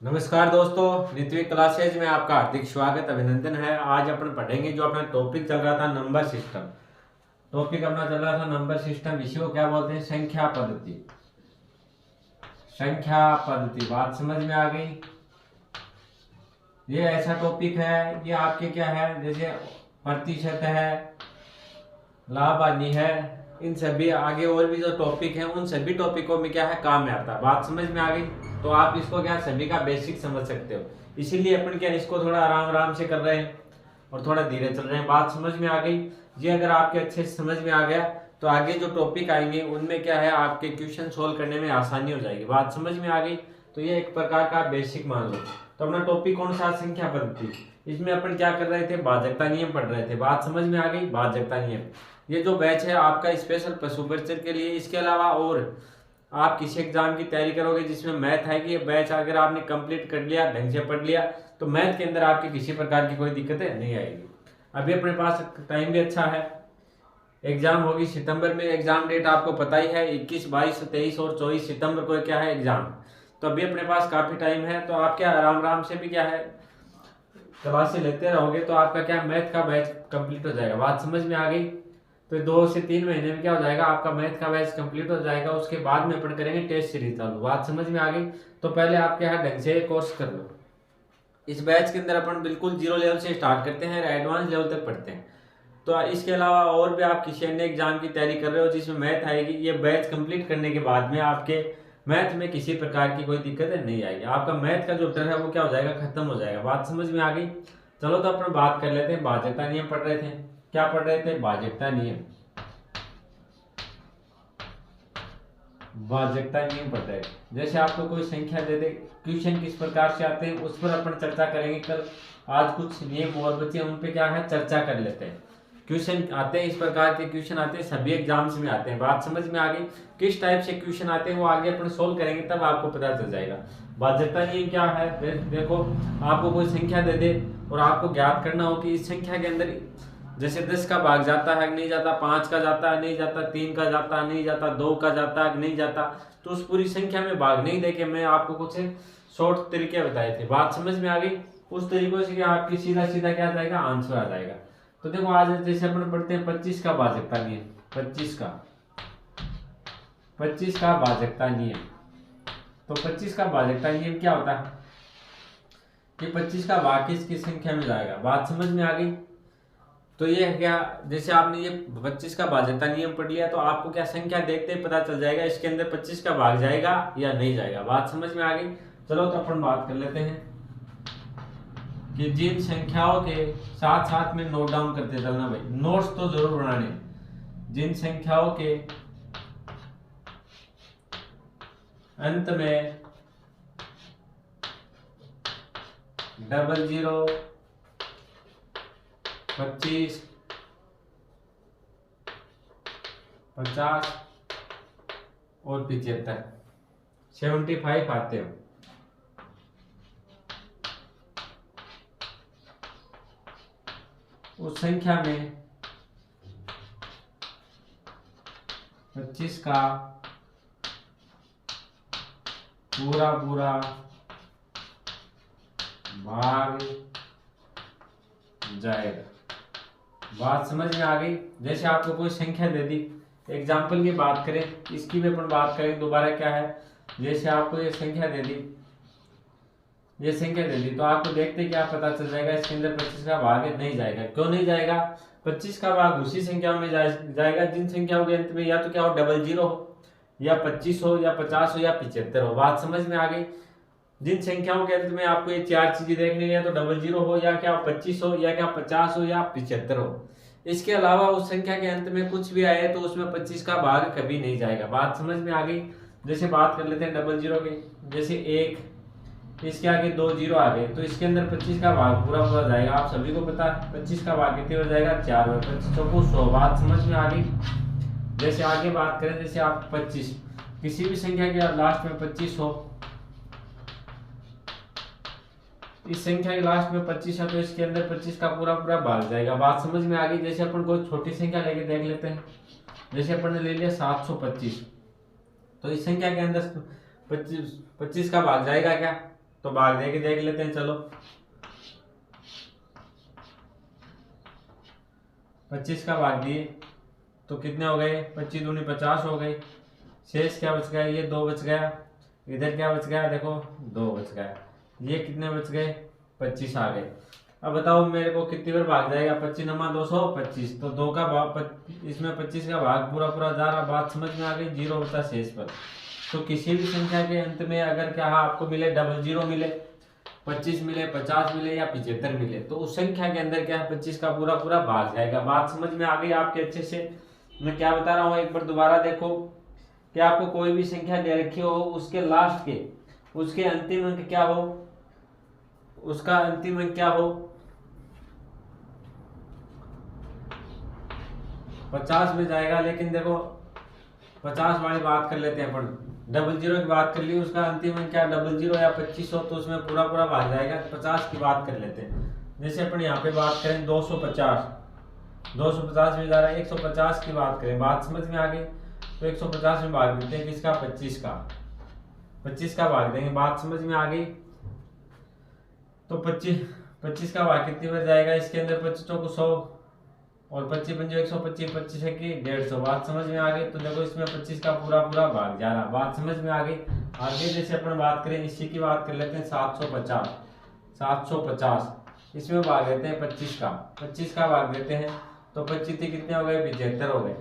नमस्कार दोस्तों, ऋत्विक क्लासेज में आपका हार्दिक स्वागत अभिनंदन है। आज अपन पढ़ेंगे जो अपना टॉपिक चल रहा था नंबर सिस्टम। टॉपिक अपना चल रहा था नंबर सिस्टम, इसी को क्या बोलते हैं? संख्या पद्धति। संख्या पद्धति, बात समझ में आ गई? ये ऐसा टॉपिक है, ये आपके क्या है, जैसे प्रतिशत है, लाभ हानि है, इन सभी आगे और भी जो टॉपिक हैं उन सभी टॉपिकों में क्या है, काम में आता है। बात समझ में आ गई? तो आप इसको क्या सभी का बेसिक समझ सकते हो। इसीलिए अपन क्या इसको थोड़ा आराम आराम से कर रहे हैं और थोड़ा धीरे चल रहे हैं। बात समझ में आ गई? ये अगर आपके अच्छे से समझ में आ गया तो आगे जो टॉपिक आएंगे उनमें क्या है, आपके क्वेश्चन सोल्व करने में आसानी हो जाएगी। बात समझ में आ गई? तो ये एक प्रकार का बेसिक मान लो। तो अपना टॉपिक कौन सा? संख्या पद्धति। इसमें अपन क्या कर रहे थे? भाजकता नियम पढ़ रहे थे। बात समझ में आ गई? भाजकता नियम। ये जो बैच है आपका स्पेशल पशु परिचय के लिए। इसके अलावा और आप किसी एग्जाम की तैयारी करोगे जिसमें मैथ है कि ये बैच अगर आपने कंप्लीट कर लिया, ढंग से पढ़ लिया, तो मैथ के अंदर आपके किसी प्रकार की कोई दिक्कत नहीं आएगी। अभी अपने पास टाइम भी अच्छा है। एग्जाम होगी सितंबर में। एग्जाम डेट आपको पता ही है, 21, 22, 23 और 24 सितंबर को क्या है, एग्जाम। तो अभी अपने पास काफी टाइम है, तो आप क्या आराम आराम से भी क्या है क्लासेस लेते रहोगे तो आपका क्या मैथ का बैच कंप्लीट हो जाएगा। बात समझ में आ गई? तो 2 से 3 महीने में क्या हो जाएगा, आपका मैथ का बैच कंप्लीट हो जाएगा। उसके बाद में अपन करेंगे टेस्ट सीरीज चालू। बात समझ में आ गई? तो पहले आपके यहाँ ढंग से कोर्स कर लो। इस बैच के अंदर अपन बिल्कुल जीरो लेवल से स्टार्ट करते हैं और एडवांस लेवल तक पढ़ते हैं। तो इसके अलावा और भी आप किसी अन्य एग्जाम की तैयारी कर रहे हो जिसमें मैथ आएगी, ये बैच कंप्लीट करने के बाद में आपके मैथ में किसी प्रकार की कोई दिक्कत नहीं आएगी। आपका मैथ का जो डर है वो क्या हो जाएगा, खत्म हो जाएगा। बात समझ में आ गई? चलो तो अपन बात कर लेते हैं। भाजकता नियम पढ़ रहे थे। क्या पढ़ रहे थे? भाजकता नियम। भाजकता नियम पढ़ रहे हैं। जैसे आपको कोई संख्या दे दे, क्वेश्चन किस प्रकार से आते हैं उस पर अपन चर्चा करेंगे कल। आज कुछ नियम और बचे उन पे क्या है, चर्चा कर लेते हैं। क्वेश्चन आते हैं, इस प्रकार के क्वेश्चन आते हैं, सभी एग्जाम्स में आते हैं। बात समझ में आ गई? किस टाइप से क्वेश्चन आते हैं वो आगे अपन सोल्व करेंगे, तब आपको पता चल जाएगा। भाजकता नियम क्या है? देखो, आपको कोई संख्या दे दे और आपको ज्ञात करना हो कि इस संख्या के अंदर जैसे 10 का भाग जाता है कि नहीं जाता, 5 का जाता है नहीं जाता, 3 का जाता है नहीं जाता, 2 का जाता है कि नहीं जाता, तो उस पूरी संख्या में भाग नहीं देके मैं आपको कुछ शॉर्ट तरीके बताए थे। बात समझ में आ गई? उस तरीकों से आपकी सीधा सीधा क्या आ जाएगा, आंसर आ जाएगा। तो देखो, आज जैसे अपन पढ़ते हैं 25 का भाजकता नियम। 25 का भाजकता नियम। तो 25 का भाजकता नियम क्या होता है कि 25 का भाग किसकी संख्या में जाएगा। बात समझ में आ गई? तो ये क्या, जैसे आपने ये 25 का भाजकता नियम पढ़ लिया तो आपको क्या संख्या देखते ही पता चल जाएगा इसके अंदर 25 का भाग जाएगा या नहीं जाएगा। बात समझ में आ गई? चलो तो अपन बात कर लेते हैं कि जिन संख्याओं के साथ साथ में नोट डाउन करते चलना भाई, नोट्स तो जरूर बनाने। जिन संख्याओं के अंत में 00, 25, 50 और 75, 75 आते हो, उस संख्या में 25 का पूरा पूरा भाग जाएगा। बात समझ में आ गई? जैसे आपको कोई संख्या दे दी, एग्जाम्पल की बात करें, इसकी भी अपन बात करें दोबारा। क्या है, जैसे आपको ये संख्या दे दी, ये संख्या दे दी, तो आपको देखते क्या पता चल जाएगा इसके अंदर 25 का भाग नहीं जाएगा। क्यों नहीं जाएगा? 25 का भाग उसी संख्याओं में जाएगा जिन संख्याओं के अंत में या तो क्या हो, 00 हो, या 25 हो, या 50 हो, या 75 हो। बात समझ में आ गई? जिन संख्याओं के अंत में आपको ये 4 चीजें देखनी है, तो 00 हो, या क्या 25 हो, या क्या 50 हो, या 75 हो। इसके अलावा उस संख्या के अंत में कुछ भी आए तो उसमें 25 का भाग कभी नहीं जाएगा। बात समझ में आ गई? जैसे बात कर लेते हैं 00 की, जैसे 1, इसके आगे 2 जीरो आ गए तो इसके अंदर 25 का भाग पूरा पूरा जाएगा। आप सभी को पता है 25 का भाग कितने हो जाएगा, 4 में 25 चौको 100। बात समझ में आ गई? जैसे आगे बात करें, जैसे आप 25, किसी भी संख्या के लास्ट में 25 हो, इस संख्या के लास्ट में 25 है तो इसके अंदर 25 का पूरा पूरा भाग जाएगा। बात समझ में आ गई? जैसे अपन कोई छोटी संख्या लेके देख लेते हैं, जैसे अपन ने ले लिया 725, तो इस संख्या के अंदर 25 का भाग जाएगा क्या, तो भाग दे के देख लेते हैं। चलो 25 का भाग दिए तो कितने हो गए, 25 दूनी 50 हो गए। शेष क्या बच गया, ये 2 बच गया। इधर क्या बच गया, देखो 2 बच गया। ये कितने बच गए, 25 आ गए। अब बताओ मेरे को कितनी बार भाग जाएगा, 25 नमा 225, तो 2 का भाग इसमें 25 का भाग पूरा पूरा जा रहा। बात समझ में आ गई, 0 बचा शेष पर। तो किसी भी संख्या के अंत में अगर क्या आपको मिले 00 मिले, 25 मिले, 50 मिले या 75 मिले, तो उस संख्या के अंदर क्या है 25 का पूरा पूरा भाग जाएगा। बात समझ में आ गई आपके अच्छे से। मैं क्या बता रहा हूँ एक बार दोबारा देखो कि आपको कोई भी संख्या दे रखी हो, उसके लास्ट के उसके अंतिम अंक क्या हो, उसका अंतिम अंक क्या हो 50 में जाएगा। लेकिन देखो 50 वाली बात कर लेते हैं अपन, 00 की बात कर ली, उसका अंतिम अंक क्या 00 या 25 हो तो उसमें पूरा पूरा भाग जाएगा। 50 की बात कर लेते हैं, जैसे अपन यहाँ पे बात करें 250 में जा रहा है। 150 की बात करें, बात समझ में आ गई, तो 150 में भाग देते हैं किसका, 25 का भाग देंगे। बात समझ में आ गई। तो 25 का भाग कितनी बार जाएगा, इसके अंदर 25 को 100 और 25 पंजे 125, 25 है कि 150। बात समझ में आ गई। तो देखो इसमें 25 का पूरा पूरा भाग जा रहा। बात समझ में आ गई। आगे जैसे अपन बात करें, इसी की बात कर लेते हैं 750 इसमें भाग देते हैं 25 का भाग देते हैं। तो 25 कितने हो गए, 75 हो गए।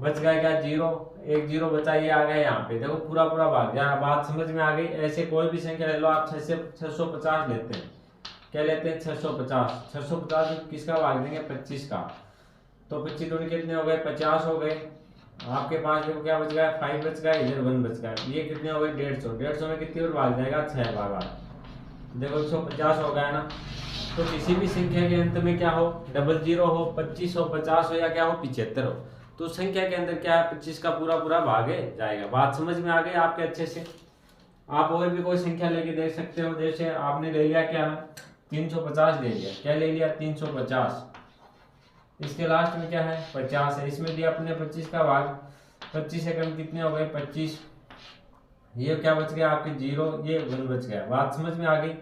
बच गया क्या, 1 0 बचा, ये आ गया यहाँ पे। देखो पूरा पूरा भाग जा रहा। बात समझ में आ गई। ऐसे कोई भी संख्या ले लो आप, 650 लेते हैं, क्या लेते हैं 650 में किसका भाग देंगे, 25 का। तो 25 दूनी कितने हो गए, 50 हो गए। आपके पास देखो क्या बच गया, 5 बच गया, इधर 1 बच गया। ये कितने हो गए, 150 में कितनी बार भाग जाएगा, 6 बार। देखो 150 हो गया ना। तो किसी भी संख्या के अंत में क्या हो, 00 हो, 25 हो, 50 हो या क्या हो, 75 हो, तो संख्या के अंदर क्या है 25 का पूरा पूरा भागे जाएगा। बात समझ में आ गई आपके अच्छे से। आप और भी कोई संख्या लेके देख सकते हो। जैसे आपने ले लिया क्या, 350 ले लिया, क्या ले लिया 350। इसके लास्ट में क्या है 50 है, इसमें दिया अपने 25 का भाग। 25 सेकंड कितने हो गए, 25। ये क्या बच गया आपके 0, ये 1 बच गया। बात समझ में आ गई।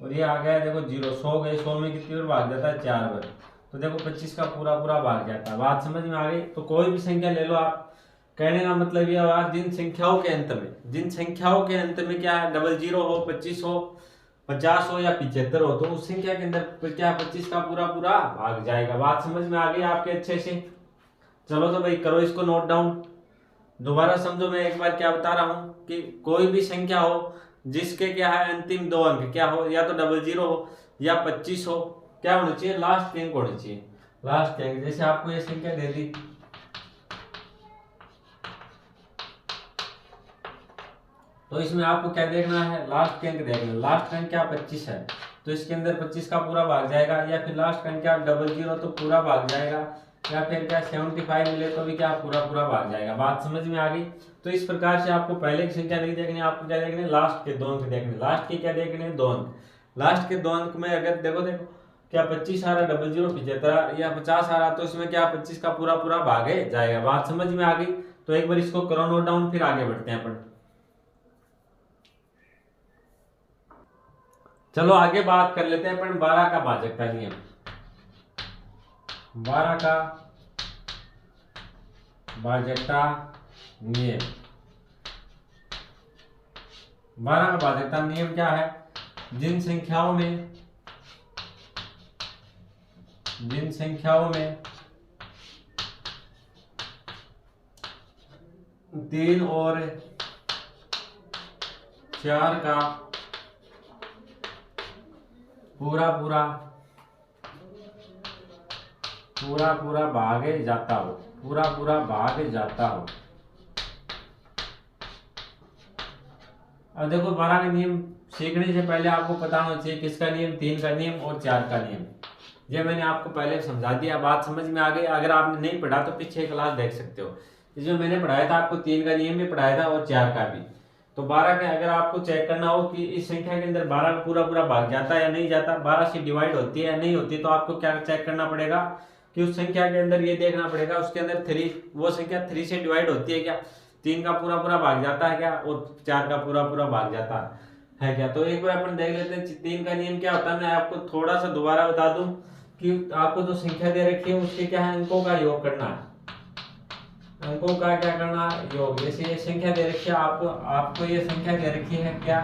और ये आ गया देखो 0, 100 गए। 100 में कितनी बार भाग जाता है, 4 बार। तो देखो 25 का पूरा पूरा भाग जाता है। बात समझ में आ गई। तो कोई भी संख्या ले लो आप, कहने का मतलब ये हुआ जिन संख्याओं के अंत में क्या है 00 हो, 25 हो, 50 हो या 75 हो, तो उस संख्या के अंदर क्या 25 का पूरा पूरा भाग जाएगा। बात समझ में आ गई आपके अच्छे से। चलो तो भाई करो इसको नोट डाउन, दोबारा समझो। मैं एक बार क्या बता रहा हूं कि कोई भी संख्या हो जिसके क्या है अंतिम 2 अंक क्या हो, या तो 00 हो या 25 हो, क्या होना चाहिए, लास्ट अंक होना चाहिए। लास्ट अंक, जैसे आपको ये संख्या दे दी, तो इसमें आपको क्या देखना है, लास्ट अंक देखना। लास्ट अंक क्या 25 है, तो इसके अंदर 25 का पूरा भाग जाएगा। या फिर लास्ट अंक क्या 00 तो पूरा भाग जाएगा। या फिर क्या 75 मिले तो भी क्या पूरा पूरा भाग जाएगा। बात समझ में आ गई। तो इस प्रकार से आपको पहले की संख्या नहीं देखनी, आपको क्या देखने, लास्ट के 2 अंक देखने। लास्ट के क्या देखने, 2 अंक। लास्ट के 2 अंक में अगर देखो क्या 25 आ रहा, 00 75 या 50 आ रहा, तो इसमें क्या 25 का पूरा पूरा भागे जाएगा। बात समझ में आ गई। तो एक बार इसको करो नोट डाउन, फिर आगे बढ़ते हैं अपन। चलो आगे बात कर लेते हैं अपन 12 का भाजकता नियम। 12 का भाजकता नियम। 12 का भाजकता नियम क्या है, जिन संख्याओं में 3 और 4 का पूरा पूरा भागे जाता हो, अब देखो 12 का नियम सीखने से पहले आपको पता होना चाहिए किसका नियम, 3 का नियम और 4 का नियम। ये मैंने आपको पहले समझा दिया, बात समझ में आ गई। अगर आपने नहीं पढ़ा तो पीछे क्लास देख सकते हो, इसमें मैंने पढ़ाया था आपको 3 का नियम भी पढ़ाया था और 4 का भी। तो 12 का अगर आपको चेक करना हो कि इस संख्या के अंदर 12 का पूरा पूरा भाग जाता है या नहीं जाता, 12 से डिवाइड होती है या नहीं होती, तो आपको क्या चेक करना पड़ेगा कि उस संख्या के अंदर ये देखना पड़ेगा उसके अंदर 3, वो संख्या 3 से डिवाइड होती है क्या, 3 का पूरा पूरा भाग जाता है क्या, और 4 का पूरा पूरा भाग जाता है। है क्या। तो एक बार अपन देख लेते हैं 3 का नियम क्या होता है। मैं आपको थोड़ा सा दोबारा बता दूं कि आपको जो संख्या दे रखी है उसके क्या है, अंकों का योग करना है। अंकों का क्या करना है, योग। जैसे ये संख्या दे रखी है आपको ये संख्या दे रखी है क्या,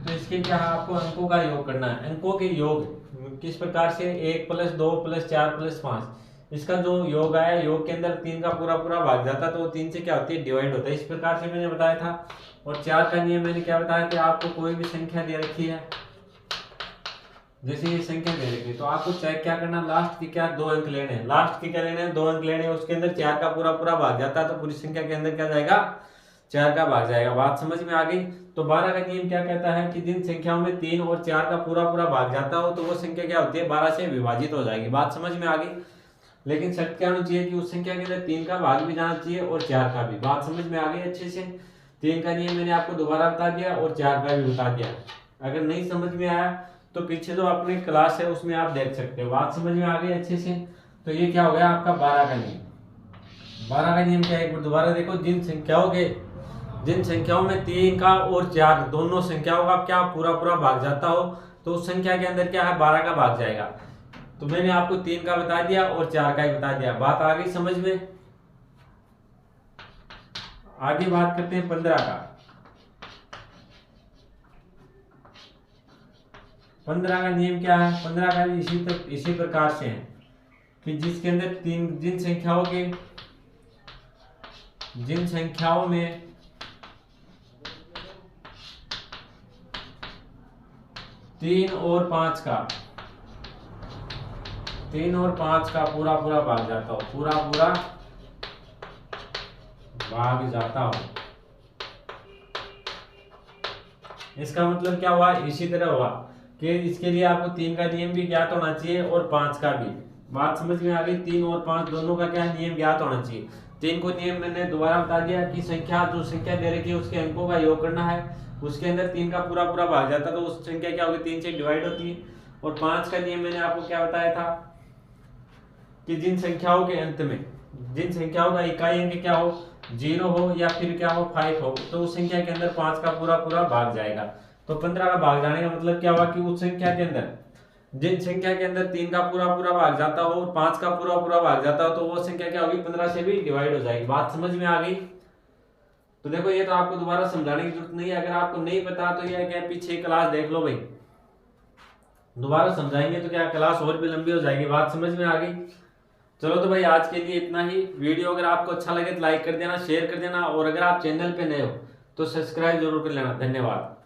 तो इसके क्या है, आपको अंकों का योग करना है। अंकों के योग किस प्रकार से, 1 + 2 + 4 + 5, इसका जो योग आया, योग के अंदर 3 का पूरा पूरा भाग जाता है, तो 3 से क्या होती है, डिवाइड होता है। इस प्रकार से मैंने बताया था। और 4 का नियम मैंने क्या बताया कि आपको कोई भी संख्या दे रखी है, जैसे ये संख्या दे रखी है, तो आपको चेक क्या करना, लास्ट के क्या 2 अंक लेने हैं। लास्ट के क्या लेने हैं, 2 अंक लेने हैं। उसके अंदर 4 का पूरा पूरा भाग जाता है, तो पूरी संख्या के अंदर क्या जाएगा, 4 का भाग जाएगा। बात समझ में आ गई। तो 12 का नियम क्या कहता है कि जिन संख्याओं में 3 और 4 का पूरा पूरा भाग जाता हो, तो वो संख्या क्या होती है, 12 से विभाजित हो जाएगी। बात समझ में आ गई। लेकिन शर्त क्या होनी चाहिए कि उस संख्या के अंदर 3 का भाग भी जाना चाहिए और 4 का भी। बात समझ में आ गई अच्छे से। 3 का नियम मैंने आपको दोबारा बता दिया और 4 का भी बता दिया। अगर नहीं समझ में आया तो पीछे जो अपनी क्लास है उसमें आप देख सकते हो। बात समझ में आ गई अच्छे से। तो ये क्या हो गया आपका 12 का नियम। 12 का नियम क्या है, एक बार दोबारा देखो। जिन संख्याओं में 3 का और 4 दोनों संख्याओं का क्या पूरा पूरा भाग जाता हो, तो उस संख्या के अंदर क्या है, 12 का भाग जाएगा। तो मैंने आपको 3 का बता दिया और 4 का ही बता दिया। बात आ गई समझ में। आगे बात करते हैं 15 का। 15 का नियम क्या है, 15 का भी इसी प्रकार से है कि जिसके अंदर जिन संख्याओं में 3 और 5 का पूरा पूरा भाग जाता हो, पूरा पूरा भाग जाता हो। इसका मतलब क्या हुआ, इसी तरह हुआ कि इसके लिए आपको 3 का नियम भी ज्ञात होना चाहिए और 5 का भी। बात समझ में आ गई। 3 और 5 दोनों का क्या नियम ज्ञात होना चाहिए। 3 को नियम मैंने दोबारा बता दिया कि जो संख्या दे रखी है उसके अंकों का योग करना है। उसके अंदर 3 का पूरा पूरा भाग जाता है, तो उस संख्या क्या होगी, 3 से डिवाइड होती है। और 5 का नियम मैंने आपको क्या बताया था कि जिन संख्याओं के अंत में, जिन संख्याओं का इकाई अंक क्या हो, 0 हो या फिर क्या हो, 5 हो, तो उस संख्या के अंदर 5 का पूरा पूरा भाग जाएगा। तो 15 का भाग जाने का मतलब क्या हुआ कि उस संख्या के अंदर, जिन संख्या के अंदर 3 का पूरा पूरा भाग जाता हो और 5 का पूरा पूरा भाग जाता हो, तो वो संख्या क्या होगी, 15 से भी डिवाइड हो जाएगी। बात समझ में आ गई। तो देखो ये तो आपको दोबारा समझाने की जरूरत नहीं है। अगर आपको नहीं पता तो ये क्या, पीछे क्लास देख लो भाई, दोबारा समझाएंगे तो क्या क्लास और भी लंबी हो जाएगी। बात समझ में आ गई। चलो तो भाई आज के लिए इतना ही। वीडियो अगर आपको अच्छा लगे तो लाइक कर देना, शेयर कर देना, और अगर आप चैनल पे नए हो तो सब्सक्राइब जरूर कर लेना। धन्यवाद।